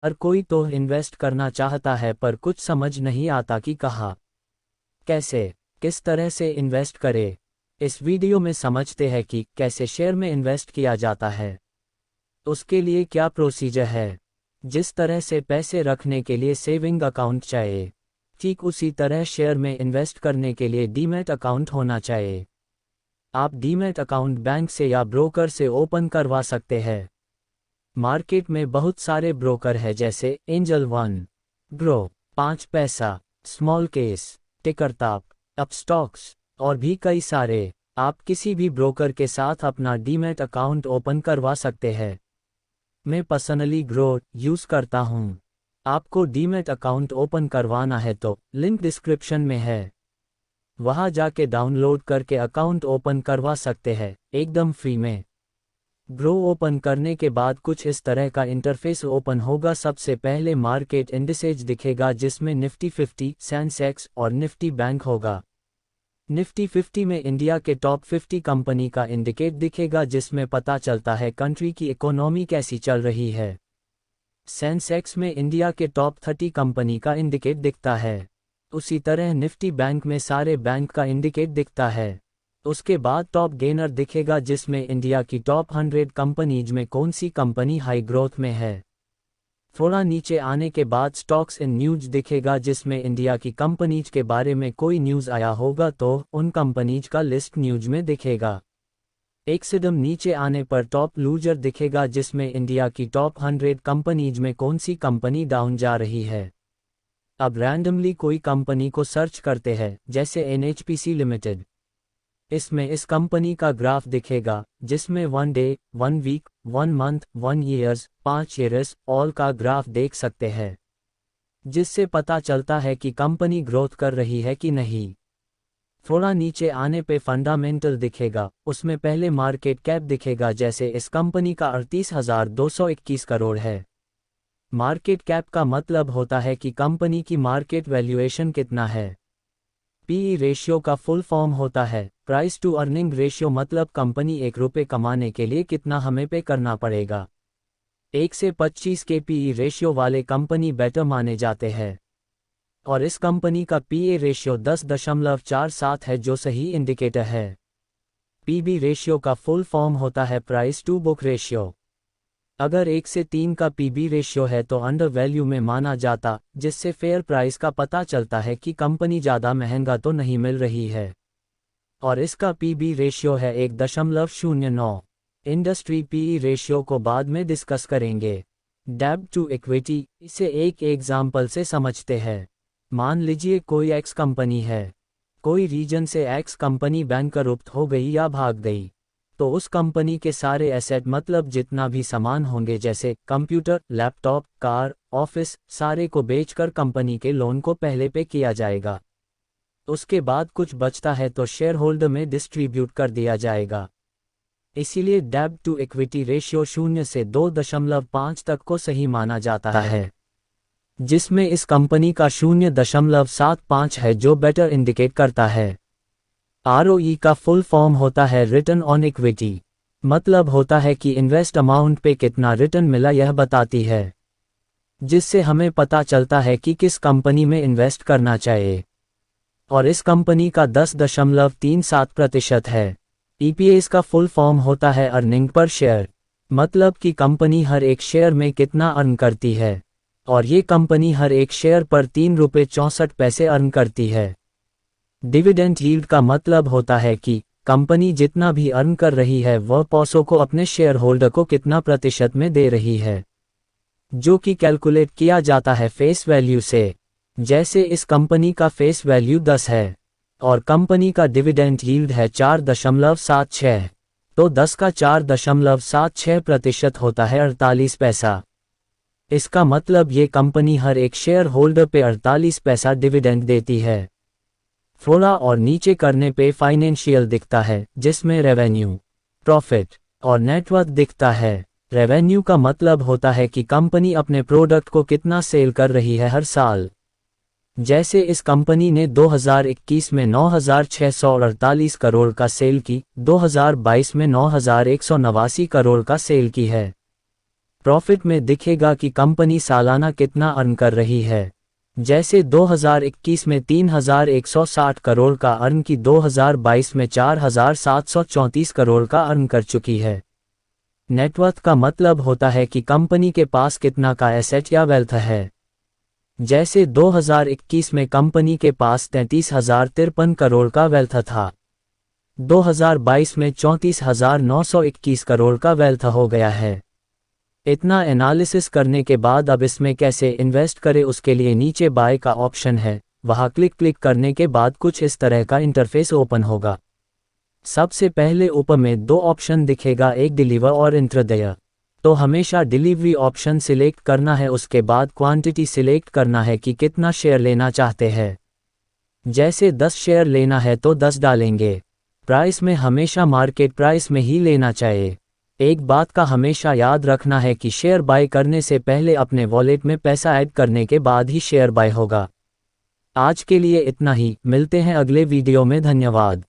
हर कोई तो इन्वेस्ट करना चाहता है पर कुछ समझ नहीं आता कि कहाँ, कैसे, किस तरह से इन्वेस्ट करे। इस वीडियो में समझते हैं कि कैसे शेयर में इन्वेस्ट किया जाता है, उसके लिए क्या प्रोसीजर है। जिस तरह से पैसे रखने के लिए सेविंग अकाउंट चाहिए, ठीक उसी तरह शेयर में इन्वेस्ट करने के लिए डीमैट अकाउंट होना चाहिए। आप डीमैट अकाउंट बैंक से या ब्रोकर से ओपन करवा सकते हैं। मार्केट में बहुत सारे ब्रोकर हैं जैसे एंजल वन, ग्रो, 5 पैसा, स्मॉल केस, टिकरताप, अपस्टॉक्स और भी कई सारे। आप किसी भी ब्रोकर के साथ अपना डीमैट अकाउंट ओपन करवा सकते हैं। मैं पर्सनली ग्रो यूज़ करता हूँ। आपको डीमैट अकाउंट ओपन करवाना है तो लिंक डिस्क्रिप्शन में है, वहाँ जाके डाउनलोड करके अकाउंट ओपन करवा सकते हैं एकदम फ्री में। ग्रो ओपन करने के बाद कुछ इस तरह का इंटरफेस ओपन होगा। सबसे पहले मार्केट इंडिसेज दिखेगा जिसमें निफ्टी 50, सेंसेक्स और निफ्टी बैंक होगा। निफ्टी 50 में इंडिया के टॉप 50 कंपनी का इंडिकेट दिखेगा जिसमें पता चलता है कंट्री की इकोनॉमी कैसी चल रही है। सेंसेक्स में इंडिया के टॉप 30 कंपनी का इंडिकेट दिखता है। उसी तरह निफ्टी बैंक में सारे बैंक का इंडिकेट दिखता है। उसके बाद टॉप गेनर दिखेगा जिसमें इंडिया की टॉप 100 कंपनीज में कौन सी कंपनी हाई ग्रोथ में है। थोड़ा नीचे आने के बाद स्टॉक्स इन न्यूज दिखेगा जिसमें इंडिया की कंपनीज के बारे में कोई न्यूज़ आया होगा तो उन कंपनीज का लिस्ट न्यूज में दिखेगा। एक सिदम नीचे आने पर टॉप लूजर दिखेगा जिसमें इंडिया की टॉप 100 कंपनीज में कौन सी कंपनी डाउन जा रही है। अब रैंडमली कोई कंपनी को सर्च करते हैं जैसे एनएचपीसी लिमिटेड। इसमें इस कंपनी का ग्राफ दिखेगा जिसमें 1 day, 1 week, 1 month, 1 years, 5 years all का ग्राफ देख सकते हैं, जिससे पता चलता है कि कंपनी ग्रोथ कर रही है कि नहीं। थोड़ा नीचे आने पे फंडामेंटल दिखेगा, उसमें पहले मार्केट कैप दिखेगा जैसे इस कंपनी का 38,221 करोड़ है। मार्केट कैप का मतलब होता है कि कंपनी की मार्केट वैल्यूएशन कितना है। पीई रेशियो का फुल फॉर्म होता है प्राइस टू अर्निंग रेशियो, मतलब कंपनी 1 रुपये कमाने के लिए कितना हमें पे करना पड़ेगा। 1 से 25 के पीई रेशियो वाले कंपनी बेटर माने जाते हैं और इस कंपनी का पीए रेशियो 10.47 है जो सही इंडिकेटर है। पीबी रेशियो का फुल फॉर्म होता है प्राइस टू बुक रेशियो। अगर 1 से 3 का पीबी रेशियो है तो अंडर वैल्यू में माना जाता, जिससे फेयर प्राइस का पता चलता है कि कंपनी ज़्यादा महंगा तो नहीं मिल रही है। और इसका पीबी रेशियो है 1.09। इंडस्ट्री पीई रेशियो को बाद में डिस्कस करेंगे। डेब्ट टू इक्विटी, इसे एक एग्जाम्पल से समझते हैं। मान लीजिए कोई एक्स कंपनी है, कोई रीजन से एक्स कंपनी बैंकरप्ट हो गई या भाग गई, तो उस कंपनी के सारे एसेट मतलब जितना भी सामान होंगे जैसे कंप्यूटर, लैपटॉप, कार, ऑफिस, सारे को बेचकर कंपनी के लोन को पहले पे किया जाएगा। उसके बाद कुछ बचता है तो शेयर होल्डर में डिस्ट्रीब्यूट कर दिया जाएगा। इसीलिए डेब्ट टू इक्विटी रेशियो 0 से 2.5 तक को सही माना जाता है, जिसमें इस कंपनी का 0.75 है जो बेटर इंडिकेट करता है। आरओई का फुल फॉर्म होता है रिटर्न ऑन इक्विटी, मतलब होता है कि इन्वेस्ट अमाउंट पे कितना रिटर्न मिला यह बताती है, जिससे हमें पता चलता है कि किस कंपनी में इन्वेस्ट करना चाहिए। और इस कंपनी का 10.37% है। ईपीएस का फुल फॉर्म होता है अर्निंग पर शेयर, मतलब कि कंपनी हर एक शेयर में कितना अर्न करती है, और ये कंपनी हर एक शेयर पर 3 रुपये 64 पैसे अर्न करती है। डिविडेंड यील्ड का मतलब होता है कि कंपनी जितना भी अर्न कर रही है वह पैसों को अपने शेयर होल्डर को कितना प्रतिशत में दे रही है, जो कि कैलकुलेट किया जाता है फेस वैल्यू से। जैसे इस कंपनी का फेस वैल्यू 10 है और कंपनी का डिविडेंड यील्ड है 4.76, तो 10 का 4.76% होता है 48 पैसा। इसका मतलब ये कंपनी हर एक शेयर होल्डर पे 48 पैसा डिविडेंड देती है। थोड़ा और नीचे करने पे फाइनेंशियल दिखता है जिसमें रेवेन्यू, प्रॉफिट और नेटवर्थ दिखता है। रेवेन्यू का मतलब होता है कि कंपनी अपने प्रोडक्ट को कितना सेल कर रही है हर साल। जैसे इस कंपनी ने 2021 में 9,648 करोड़ का सेल की, 2022 में 9,189 करोड़ का सेल की है। प्रॉफिट में दिखेगा कि कंपनी सालाना कितना अर्न कर रही है। जैसे 2021 में 3160 करोड़ का अर्न की 2022 में 4734 करोड़ का अर्न कर चुकी है। नेटवर्थ का मतलब होता है कि कंपनी के पास कितना का एसेट या वेल्थ है। जैसे 2021 में कंपनी के पास 33,053 करोड़ का वेल्थ था। 2022 में 34,921 करोड़ का वेल्थ हो गया है। इतना एनालिसिस करने के बाद अब इसमें कैसे इन्वेस्ट करें उसके लिए नीचे बाय का ऑप्शन है, वहां क्लिक करने के बाद कुछ इस तरह का इंटरफेस ओपन होगा। सबसे पहले ऊपर में दो ऑप्शन दिखेगा, एक डिलीवर और इंट्राडे। तो हमेशा डिलीवरी ऑप्शन सिलेक्ट करना है, उसके बाद क्वांटिटी सिलेक्ट करना है कि कितना शेयर लेना चाहते हैं। जैसे 10 शेयर लेना है तो 10 डालेंगे। प्राइस में हमेशा मार्केट प्राइस में ही लेना चाहिए। एक बात का हमेशा याद रखना है कि शेयर बाय करने से पहले अपने वॉलेट में पैसा ऐड करने के बाद ही शेयर बाय होगा। आज के लिए इतना ही, मिलते हैं अगले वीडियो में। धन्यवाद।